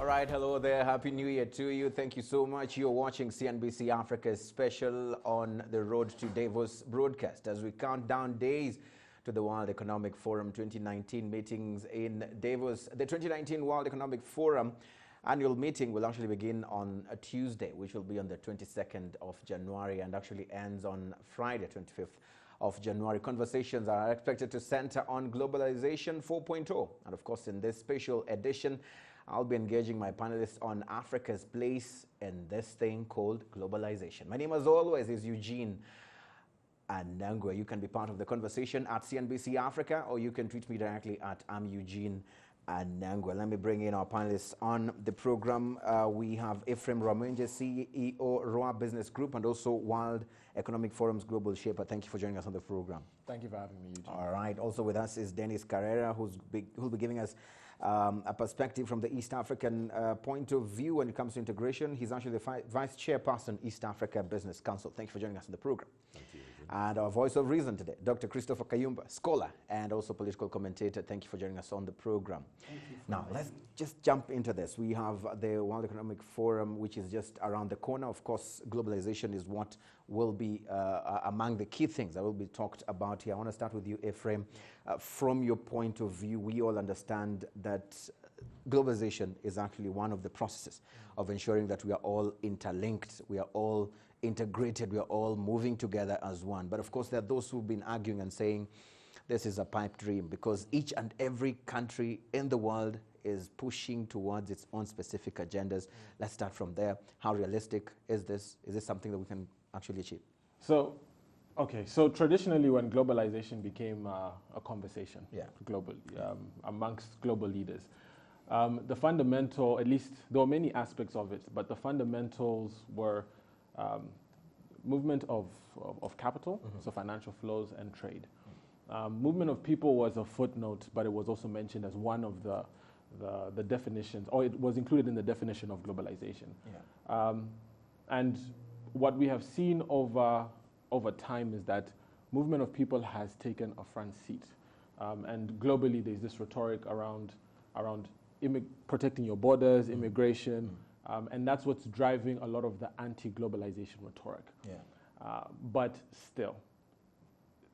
All right, hello there. Happy New Year to you. Thank you so much. You're watching CNBC Africa's special on the Road to Davos broadcast as we count down days to the World Economic Forum 2019 meetings in Davos. The 2019 World Economic Forum annual meeting will actually begin on a Tuesday, which will be on the 22nd of January and actually ends on Friday, 25th of January. Conversations are expected to center on globalization 4.0. And of course, in this special edition, I'll be engaging my panelists on Africa's place in this thing called globalization. My name, as always, is Eugene. Anangwe. You can be part of the conversation at CNBC Africa, or you can tweet me directly at Eugene Anangwe. Let me bring in our panelists on the program. We have Ephraim Ramenje, CEO, Roa Business Group, and also World Economic Forum's Global Shaper. Thank you for joining us on the program. Thank you for having me, Eugene. All right. Also with us is Dennis Carrera, who'll be giving us a perspective from the East African point of view when it comes to integration. He's actually the Vice Chairperson, East Africa Business Council. Thank you for joining us on the program. Thank you. And our voice of reason today, Dr. Christopher Kayumba, scholar and also political commentator. Thank you for joining us on the program. Now, let's just jump into this. We have the World Economic Forum, which is just around the corner. Of course, globalization is what will be among the key things that will be talked about here. I want to start with you, Ephraim. From your point of view, we all understand that globalization is actually one of the processes of ensuring that we are all interlinked, we are all integrated, we are all moving together as one. But of course, there are those who've been arguing and saying this is a pipe dream because each and every country in the world is pushing towards its own specific agendas. Let's start from there. How realistic is this? Is this something that we can actually achieve? So traditionally when globalization became a conversation globally, amongst global leaders, the fundamental, at least there were many aspects of it, but the fundamentals were movement of capital, so financial flows and trade. Movement of people was a footnote, but it was also mentioned as one of the definitions, or it was included in the definition of globalization. And what we have seen over time is that movement of people has taken a front seat. And globally, there's this rhetoric around protecting your borders, immigration, and that's what's driving a lot of the anti-globalization rhetoric. But still,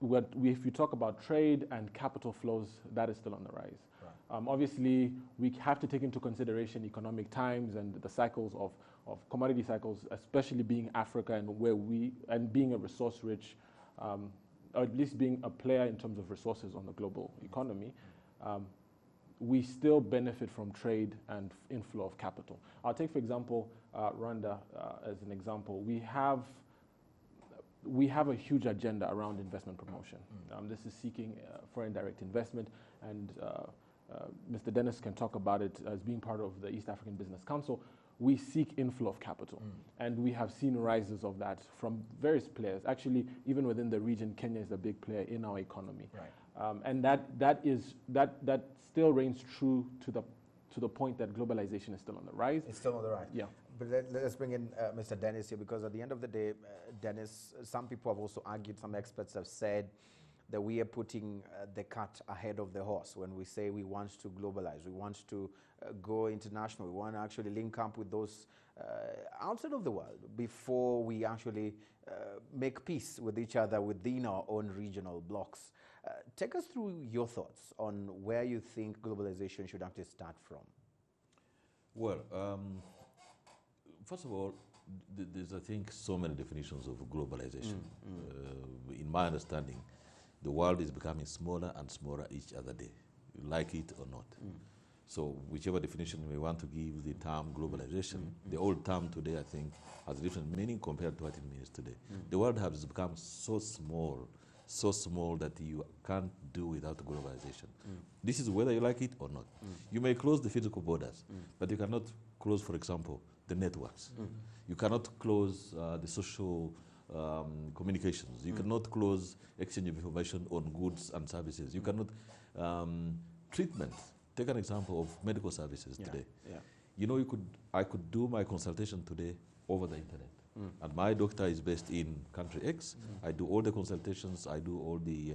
if you talk about trade and capital flows, that is still on the rise. Obviously, we have to take into consideration economic times and the cycles of commodity cycles, especially being Africa and being a resource-rich, or at least being a player in terms of resources on the global economy. We still benefit from trade and inflow of capital. I'll take, for example, Rwanda as an example. We have a huge agenda around investment promotion. This is seeking foreign direct investment, and Mr. Dennis can talk about it as being part of the East African Business Council. We seek inflow of capital, and we have seen rises of that from various players. Actually, even within the region, Kenya is a big player in our economy. And that still reigns true to the point that globalization is still on the rise. It's still on the rise. Yeah. But let's bring in Mr. Dennis here, because at the end of the day, Dennis, some people have also argued, some experts have said that we are putting the cart ahead of the horse when we say we want to globalize, we want to go international, we want to actually link up with those outside of the world before we actually make peace with each other within our own regional blocks. Take us through your thoughts on where you think globalization should actually start from. Well, first of all, there's, I think, so many definitions of globalization. In my understanding, the world is becoming smaller and smaller each other day, like it or not. So whichever definition we want to give the term globalization, the old term today, I think, has a different meaning compared to what it means today. The world has become so small that you can't do without globalization. This is whether you like it or not. You may close the physical borders, but you cannot close, for example, the networks. You cannot close the social communications. You cannot close exchange of information on goods and services. You cannot treatment. Take an example of medical services today. You know, I could do my consultation today over the internet. and my doctor is based in country X. I do all the consultations, I do all the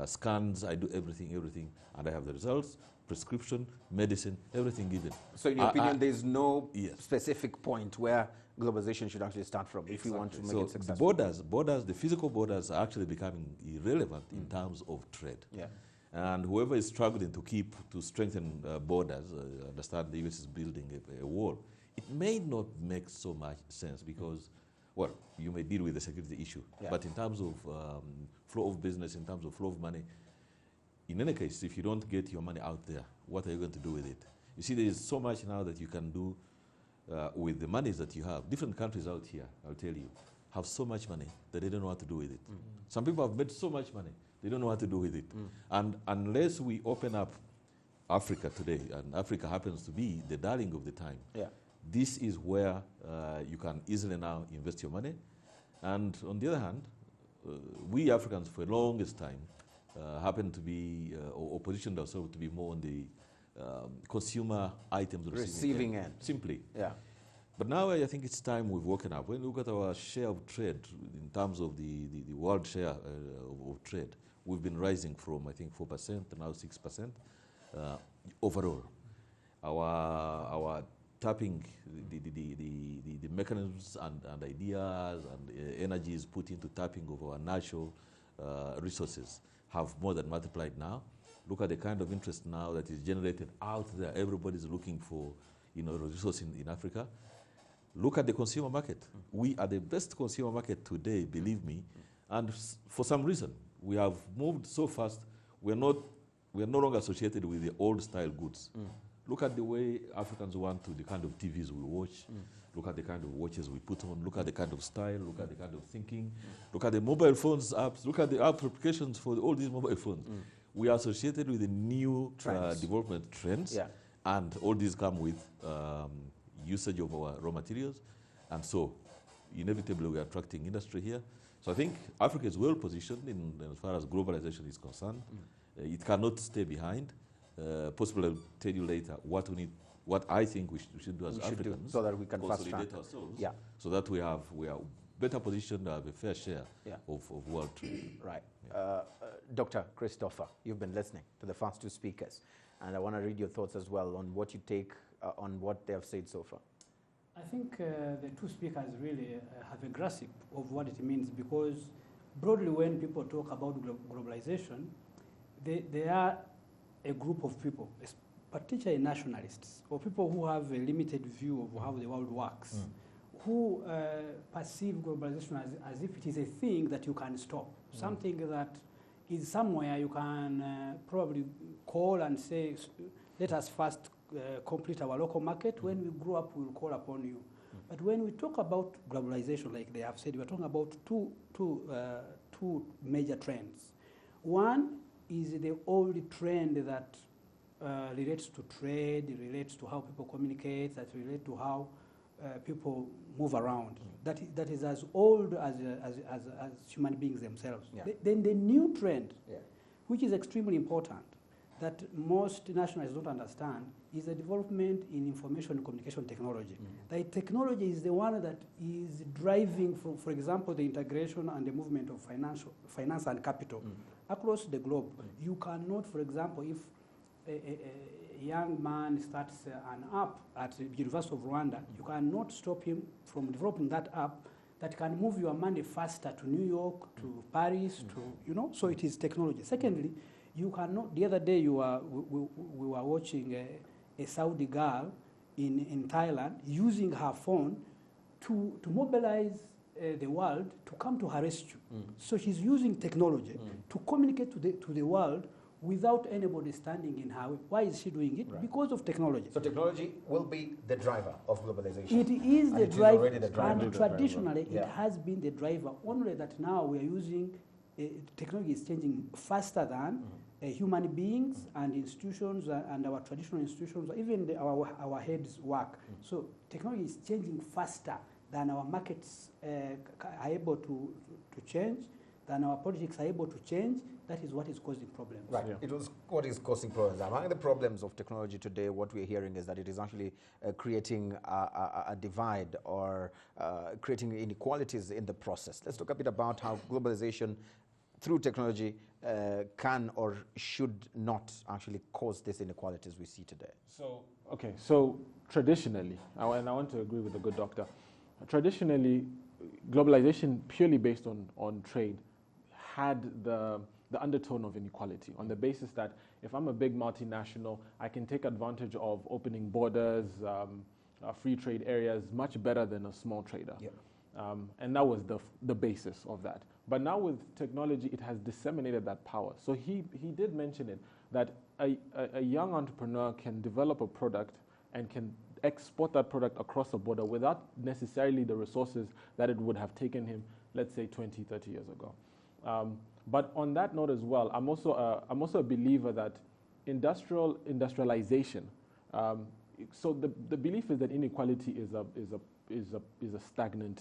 scans, I do everything, and I have the results, prescription, medicine, everything given. So in your opinion, there's no specific point where globalization should actually start from if we want to make it successful? The physical borders are actually becoming irrelevant in terms of trade. Yeah. And whoever is struggling to strengthen borders, understand the US is building a wall, it may not make so much sense because, well, you may deal with the security issue, but in terms of flow of business, in terms of flow of money, in any case, if you don't get your money out there, what are you going to do with it? You see, there is so much now that you can do with the monies that you have. Different countries out here, I'll tell you, have so much money that they don't know what to do with it. Some people have made so much money, they don't know what to do with it. And unless we open up Africa today, and Africa happens to be the darling of the time, this is where you can easily now invest your money. And on the other hand, we Africans for the longest time happen to be, or positioned ourselves to be more on the consumer items receiving end. Simply. Yeah. But now I think it's time we've woken up. When we look at our share of trade, in terms of the world share of trade, we've been rising from, I think, 4% to now 6% overall. Our tapping the mechanisms and ideas and energies put into tapping of our natural resources have more than multiplied now. Look at the kind of interest now that is generated out there. Everybody's looking for, resources in Africa. Look at the consumer market. We are the best consumer market today, believe me. And for some reason, we have moved so fast. We are no longer associated with the old style goods. Look at the way Africans want to, the kind of TVs we watch. Look at the kind of watches we put on. Look at the kind of style. Look at the kind of thinking. Look at the mobile phones apps. Look at the app applications for all these mobile phones. We are associated with the new development trends, and all these come with usage of our raw materials, and so inevitably we are attracting industry here. So I think Africa is well positioned in as far as globalization is concerned. It cannot stay behind. Possibly I'll tell you later what we need, what I think we should do as Africans, so that we can consolidate ourselves, so that we are better positioned to have a fair share of world trade. Right. Dr. Christopher, you've been listening to the first two speakers, and I want to read your thoughts as well on what you take on what they have said so far. I think the two speakers really have a grasp of what it means, because broadly when people talk about globalization, they are a group of people, particularly nationalists, or people who have a limited view of how the world works, who perceive globalization as if it is a thing that you can stop, something that is somewhere you can probably call and say, let us first complete our local market. When we grow up, we'll call upon you. But when we talk about globalization, like they have said, we're talking about two major trends. One is the old trend that relates to trade, relates to how people communicate, that relates to how people move around. That is as old as human beings themselves. Then the new trend, which is extremely important, that most nationalists don't understand, is the development in information and communication technology. The technology is the one that is driving, for example, the integration and the movement of finance and capital across the globe. You cannot, for example, if a young man starts an app at the University of Rwanda, you cannot stop him from developing that app that can move your money faster to New York, to Paris, to, so it is technology. Secondly, you cannot, the other day we were watching a Saudi girl in Thailand using her phone to mobilize the world to come to her rescue. So she's using technology to communicate to the world without anybody standing in her way. Why is she doing it? Because of technology. So technology will be the driver of globalization. It is the driver, and traditionally it has been the driver, only that now we are using, technology is changing faster than human beings and institutions and our traditional institutions, even our heads work. So technology is changing faster than our markets are able to change. than our politics are able to change, that is what is causing problems. Right. Yeah. It was what is causing problems. Among the problems of technology today, what we're hearing is that it is actually creating a divide or creating inequalities in the process. Let's talk a bit about how globalization through technology can or should not actually cause these inequalities we see today. So traditionally, and I want to agree with the good doctor, traditionally, globalization purely based on trade had the undertone of inequality on the basis that if I'm a big multinational, I can take advantage of opening borders, free trade areas much better than a small trader. Yeah. And that was the basis of that. But now with technology, it has disseminated that power. So he did mention it, that a young entrepreneur can develop a product and can export that product across a border without necessarily the resources that it would have taken him, let's say 20, 30 years ago. But on that note as well, I'm also a believer that industrialization. So the belief is that inequality is a stagnant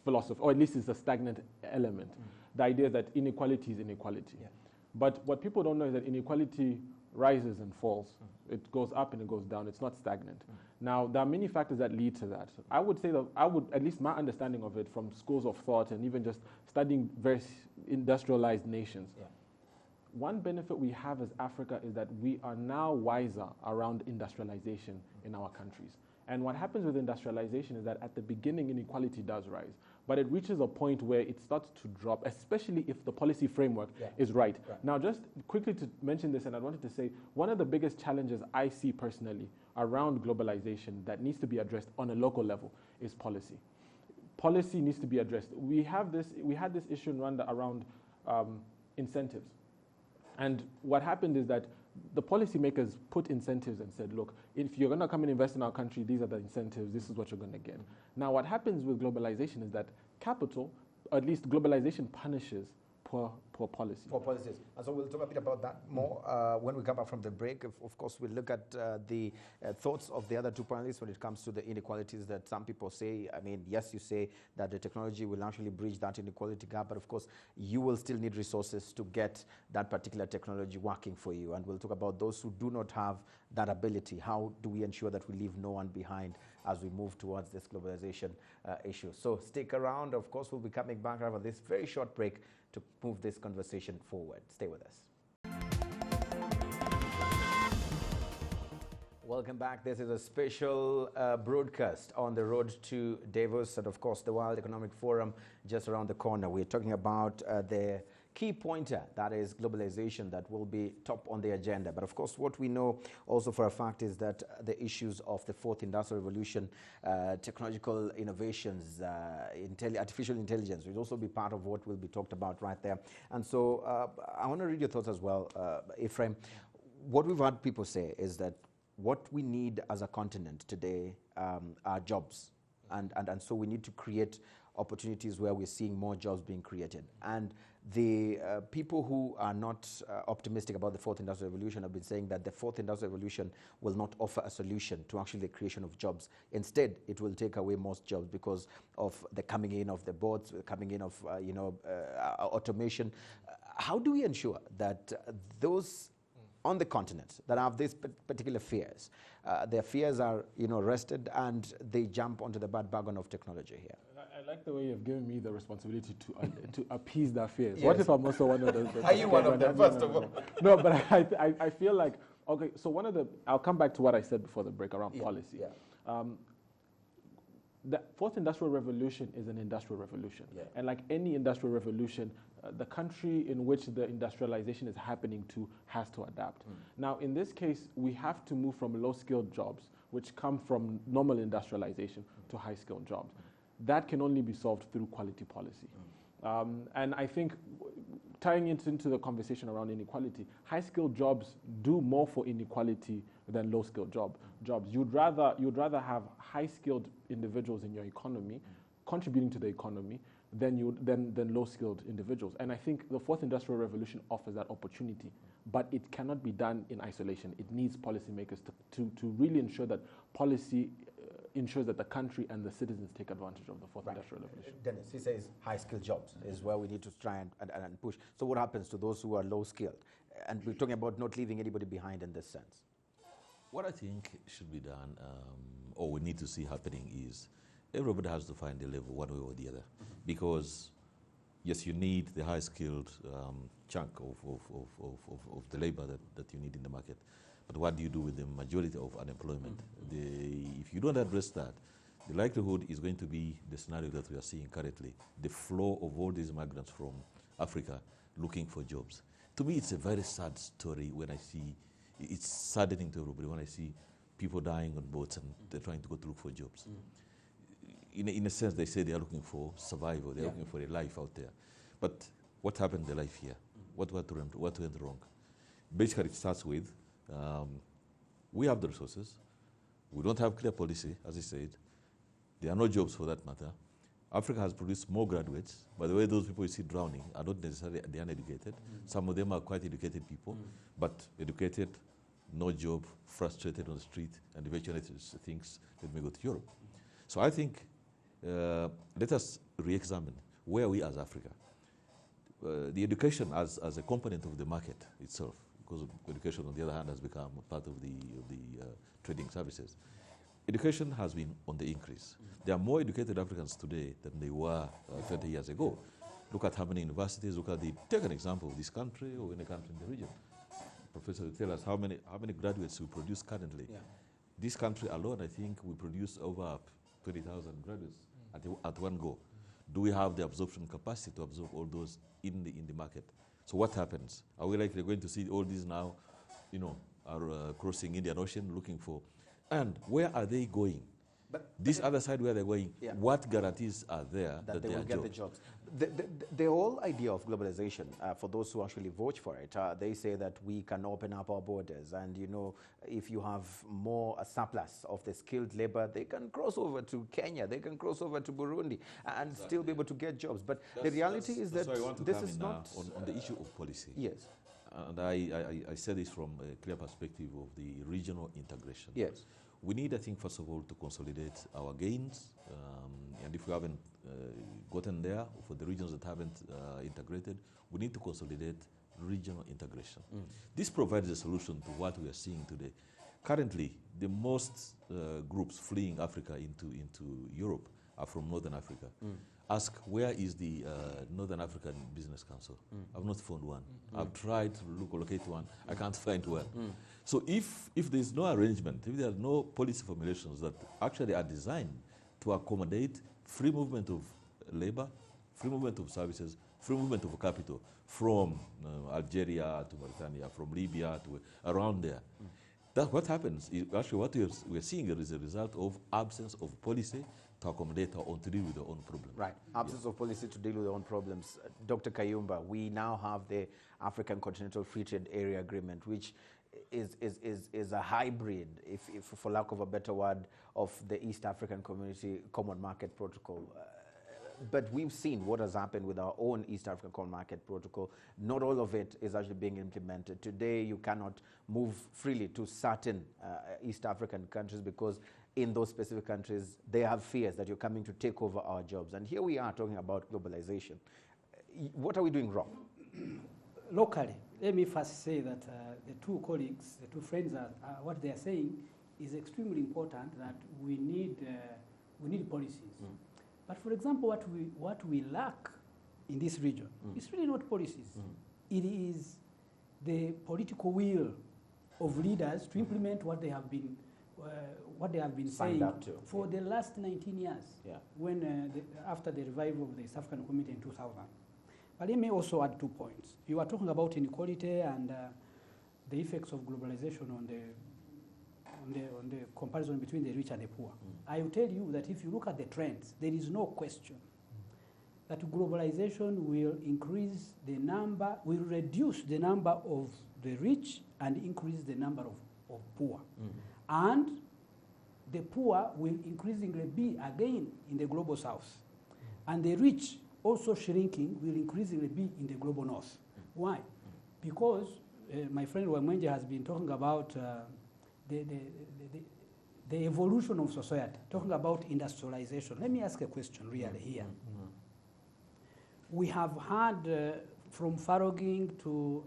philosophy, or at least it's a stagnant element. The idea that inequality is inequality. Yeah. But what people don't know is that inequality rises and falls. It goes up and it goes down. It's not stagnant. Now, there are many factors that lead to that. I would say that at least my understanding of it from schools of thought and even just studying various industrialized nations, one benefit we have as Africa is that we are now wiser around industrialization in our countries. And what happens with industrialization is that at the beginning, inequality does rise. But it reaches a point where it starts to drop, especially if the policy framework is right. Now, just quickly to mention this, and I wanted to say, one of the biggest challenges I see personally around globalization that needs to be addressed on a local level is policy. Policy needs to be addressed. We had this issue in Rwanda around incentives. And what happened is that the policymakers put incentives and said, look, if you're going to come and invest in our country, these are the incentives, this is what you're going to get. Now, what happens with globalization is that capital, or at least globalization, punishes poor policy. Poor policies. And so we'll talk a bit about that more when we come back from the break. Of course, we'll look at the thoughts of the other two panelists when it comes to the inequalities that some people say. I mean, yes, you say that the technology will actually bridge that inequality gap, but of course, you will still need resources to get that particular technology working for you. And we'll talk about those who do not have that ability. How do we ensure that we leave no one behind as we move towards this globalization issue? So stick around. Of course, we'll be coming back after this very short break to move this conversation forward. Stay with us. Welcome back. This is a special broadcast on the road to Davos and, of course, the World Economic Forum just around the corner. We're talking about the key pointer, that is globalization, that will be top on the agenda. But of course, what we know also for a fact is that the issues of the fourth industrial revolution, technological innovations, artificial intelligence will also be part of what will be talked about right there. And so I want to read your thoughts as well, Ephraim. What we've heard people say is that what we need as a continent today are jobs. And so we need to create opportunities where we're seeing more jobs being created. And the people who are not optimistic about the fourth industrial revolution have been saying that the fourth industrial revolution will not offer a solution to actually the creation of jobs. Instead, it will take away most jobs because of the coming in of the bots, the coming in of automation. How do we ensure that those on the continent that have these particular fears, their fears are rested and they jump onto the bandwagon of technology here? I like the way you've given me the responsibility to appease their fears. Yes. What if I'm also one of those? Are you one of them, first of all? No, but I feel like, okay, so I'll come back to what I said before the break around policy. Yeah. The fourth industrial revolution is an industrial revolution. Yeah. And like any industrial revolution, the country in which the industrialization is happening to has to adapt. Now, in this case, we have to move from low-skilled jobs, which come from normal industrialization, to high-skilled jobs. That can only be solved through quality policy. And I think tying it into the conversation around inequality, high-skilled jobs do more for inequality than low-skilled jobs. You'd rather have high-skilled individuals in your economy contributing to the economy than low-skilled individuals. And I think the fourth industrial revolution offers that opportunity, but it cannot be done in isolation. It needs policymakers to really ensure that policy ensures that the country and the citizens take advantage of the fourth industrial revolution. Dennis, he says high-skilled jobs is where we need to try and push. So what happens to those who are low-skilled? And we're talking about not leaving anybody behind in this sense. What I think should be done, or we need to see happening, is everybody has to find a level one way or the other. Because, yes, you need the high-skilled chunk of the labor that you need in the market. But what do you do with the majority of unemployment? If you don't address that, the likelihood is going to be the scenario that we are seeing currently, the flow of all these migrants from Africa looking for jobs. To me, it's a very sad story when I see, it's saddening to everybody when I see people dying on boats and they're trying to go to look for jobs. In a sense, they say they are looking for survival, they're looking for a life out there. But what happened in the life here? What went wrong? Basically, it starts with, we have the resources, we don't have clear policy, as I said, there are no jobs for that matter. Africa has produced more graduates. By the way, those people you see drowning are not necessarily the uneducated. Some of them are quite educated people, but educated, no job, frustrated on the street, and eventually thinks, let me go to Europe. So I think, let us re-examine where we as Africa. The education as a component of the market itself, because education on the other hand has become part of the trading services. Education has been on the increase. There are more educated Africans today than they were 20 years ago. Look at how many universities, take an example of this country or any country in the region. Professor will tell us how many graduates we produce currently. Yeah. This country alone, I think, we produce over 20,000 graduates at one go. Do we have the absorption capacity to absorb all those in the market? So what happens? Are we likely going to see all these now, are crossing Indian Ocean looking for, and where are they going? But this other side where they're going, what guarantees are there that they will get the jobs? The whole idea of globalization, for those who actually vote for it, they say that we can open up our borders, and if you have a surplus of the skilled labor, they can cross over to Kenya, they can cross over to Burundi, and still be able to get jobs. But the reality is that this is not on the issue of policy. Yes. And I say this from a clear perspective of the regional integration. Yes. We need, I think, first of all, to consolidate our gains. And if we haven't gotten there, for the regions that haven't integrated, we need to consolidate regional integration. This provides a solution to what we are seeing today. Currently, the most groups fleeing Africa into Europe are from Northern Africa. Ask, where is the Northern African Business Council? I've not found one. I've tried to locate one. I can't find one. So if there's no arrangement, if there are no policy formulations that actually are designed to accommodate free movement of labor, free movement of services, free movement of capital from Algeria to Mauritania, from Libya to around there, that's what happens. Actually, what we're seeing is a result of absence of policy to accommodate or to deal with their own problems. Right, absence of policy to deal with their own problems. Dr. Kayumba, we now have the African Continental Free Trade Area Agreement, which is a hybrid, if for lack of a better word, of the East African Community Common Market Protocol. But we've seen what has happened with our own East African Common Market Protocol. Not all of it is actually being implemented. Today, you cannot move freely to certain East African countries because in those specific countries, they have fears that you're coming to take over our jobs. And here we are talking about globalization. What are we doing wrong? Locally, let me first say that the two colleagues, the two friends, what they are saying is extremely important, that we need policies. But for example, what we lack in this region, it's really not policies. It is the political will of leaders to implement what they have been saying for the last 19 years, when after the revival of the East African Community in 2000. But let me also add 2 points. You are talking about inequality and the effects of globalization on the comparison between the rich and the poor. I will tell you that if you look at the trends, there is no question that globalization will reduce the number of the rich and increase the number of poor. And the poor will increasingly be again in the global south. And the rich, also shrinking, will increasingly be in the global north. Why? Because my friend Wamwenje has been talking about the the evolution of society, talking about industrialization. Let me ask a question really here. We have had from foraging to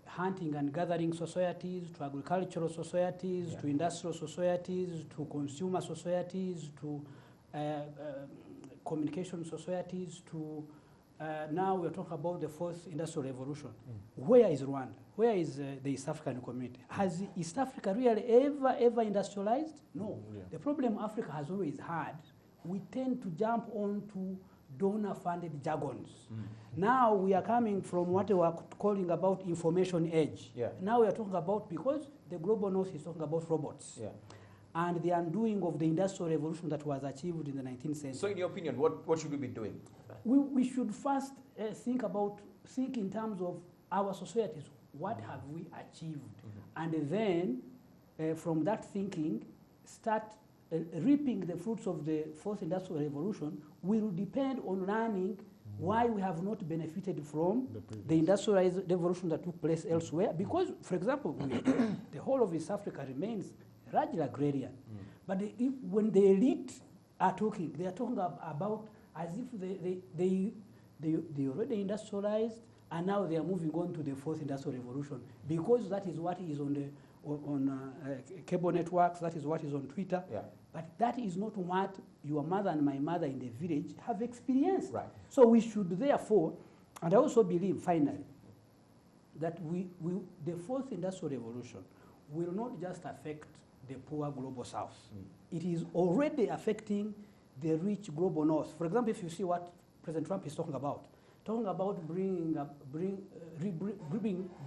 hunting and gathering societies, to agricultural societies, to industrial societies, to consumer societies, to communication societies, to now we're talking about the fourth industrial revolution. Where is Rwanda? Where is the East African community? Has East Africa really ever industrialized? No. The problem Africa has always had, we tend to jump onto donor-funded jargons. Now we are coming from what we are calling about information age. Now we are talking about, because the global north is talking about robots. And the undoing of the industrial revolution that was achieved in the 19th century. So in your opinion, what should we be doing? We should first think in terms of our societies. What have we achieved? And then from that thinking, start reaping the fruits of the fourth industrial revolution will depend on learning why we have not benefited from the industrial revolution that took place elsewhere. Because, for example, the whole of East Africa remains largely agrarian. But when the elite are talking, they are talking about as if they already industrialized, and now they are moving on to the fourth industrial revolution, because that is what is on cable networks, that is what is on Twitter. But that is not what your mother and my mother in the village have experienced. So we should therefore, and I also believe finally, that the fourth industrial revolution will not just affect the poor global south. It is already affecting the rich global north. For example, if you see what President Trump is talking about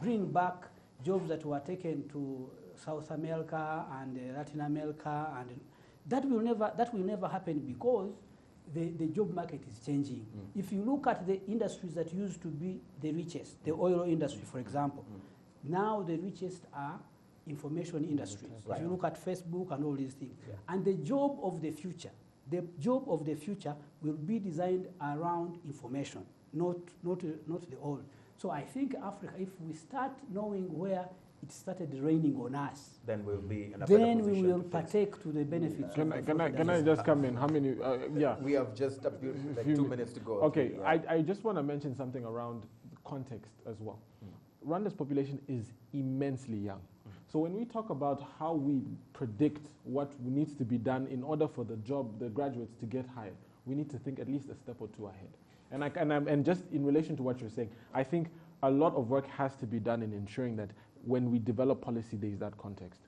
bringing back jobs that were taken to South America and Latin America, and that will never happen because the job market is changing. If you look at the industries that used to be the richest, the oil industry, for example, now the richest are information industries. If you look at Facebook and all these things. And the job of the future will be designed around information, not the oil. So I think Africa, if we start knowing where it started raining on us, then we'll be in a then we will partake to the benefits. Can I just come in? How many? We have just like 2 minutes to go. Okay, I just want to mention something around context as well. Rwanda's population is immensely young. So when we talk about how we predict what needs to be done in order for the graduates to get hired, we need to think at least a step or two ahead. And just in relation to what you're saying, I think a lot of work has to be done in ensuring that when we develop policy, there is that context.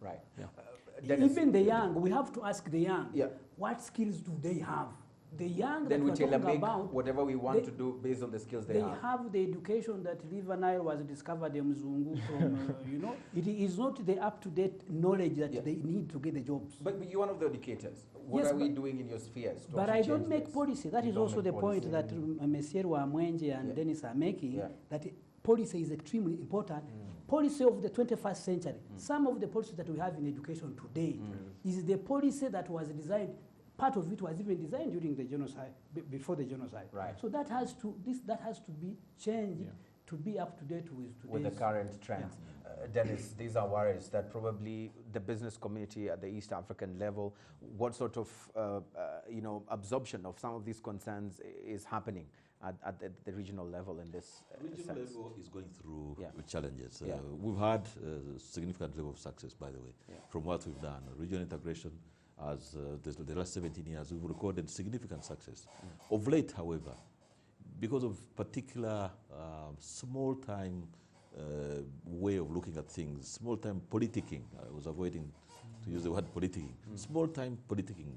Even the young, we have to ask the young, what skills do they have? The young then that we tailor-make about, whatever we want to do based on the skills they have. They have the education that River Nile was discovered in Mzungu from, it is not the up-to-date knowledge that they need to get the jobs. But you're one of the educators. What are we doing in your spheres? But I don't make policy. That is also the point that Messier Wamwenje and Dennis are making, that policy is extremely important. Policy of the 21st century. Some of the policies that we have in education today is the policy that was designed. Part of it was even designed during the genocide, before the genocide. So that has to be changed to be up to date with the current trends. Dennis, these are worries that probably the business community at the East African level, what sort of absorption of some of these concerns is happening at the regional level in this regional sense? level is going through challenges. We've had significant level of success, by the way, from what we've done. Regional integration, as the last 17 years, we've recorded significant success. Of late, however, because of particular small-time way of looking at things, small-time politicking, I was avoiding to use the word politicking, small-time politicking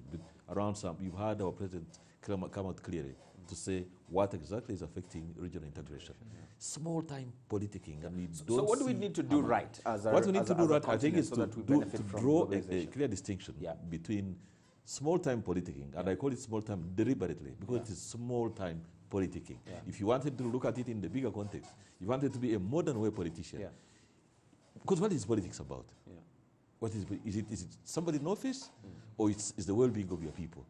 around you've heard our president come out clearly to say what exactly is affecting regional integration. Small-time politicking, and we don't. So what do we need to do right? What we need to do right, I think, is to draw a clear distinction between small-time politicking, and I call it small-time deliberately because it is small-time politicking. If you wanted to look at it in the bigger context, you wanted to be a modern way politician. Because what is politics about? What is it somebody in office, or is the well-being of your people?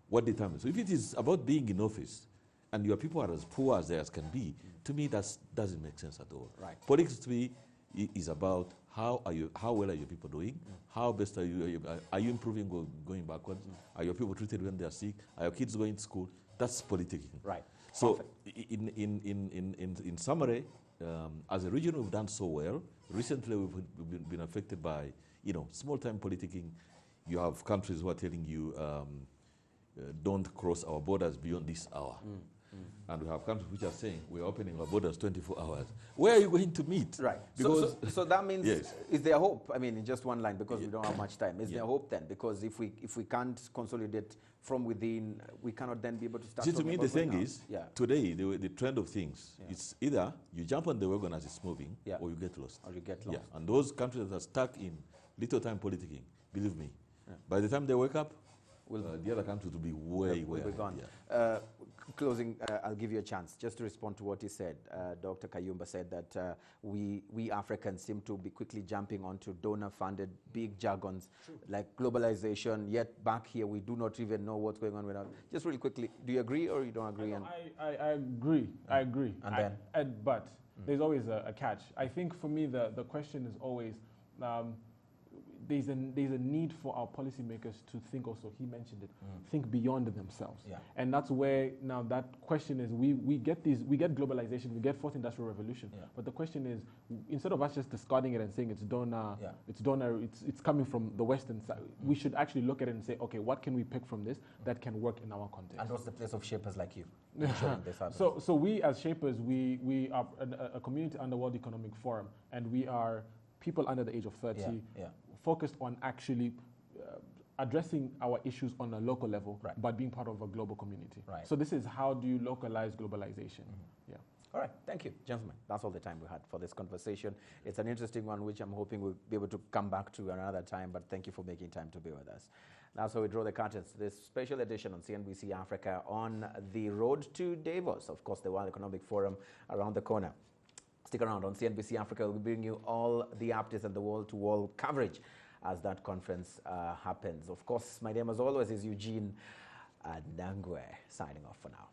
What determines? So if it is about being in office and your people are as poor as theirs can be, to me that doesn't make sense at all. Politics to me is about how well are your people doing? How best are you improving or going backwards? Are your people treated when they are sick? Are your kids going to school? That's politicking. Right. So in summary, as a region, we've done so well. Recently, we've been affected by, small-time politicking. You have countries who are telling you, don't cross our borders beyond this hour. And we have countries which are saying, we're opening our borders 24 hours. Where are you going to meet? Right. Because so that means, yes. Is there hope? I mean, in just one line, because we don't have much time. Is there hope then? Because if we can't consolidate from within, we cannot then be able to start. See, to me, the thing is, yeah. today, the trend of things, it's either you jump on the wagon as it's moving, or you get lost. Or you get lost. Yeah. And those countries that are stuck in little time politicking, believe me, by the time they wake up, the other countries will be way gone. Yeah. Closing, I'll give you a chance just to respond to what he said. Dr. Kayumba said that we Africans seem to be quickly jumping onto donor-funded big jargons like globalization, yet back here we do not even know what's going on with us. Just really quickly, do you agree or you don't agree? I agree. I agree. And then? But there's always a catch. I think for me the question is always, there's a need for our policymakers to think also, he mentioned it, think beyond themselves. Yeah. And that's where now that question is, we get globalization, we get fourth industrial revolution, but the question is, instead of us just discarding it and saying it's coming from the Western side, we should actually look at it and say, okay, what can we pick from this that can work in our context? And what's the place of shapers like you? So we as shapers, we are a community under World Economic Forum, and we are people under the age of 30, focused on actually addressing our issues on a local level, but being part of a global community. Right. So this is how do you localize globalization? Yeah. All right, thank you, gentlemen. That's all the time we had for this conversation. It's an interesting one, which I'm hoping we'll be able to come back to another time, but thank you for making time to be with us. That's how we draw the curtains to this special edition on CNBC Africa on the road to Davos, of course, the World Economic Forum around the corner. Stick around on CNBC Africa. We'll bring you all the updates and the wall-to-wall coverage as that conference happens. Of course, my name, as always, is Eugene Anangwe, signing off for now.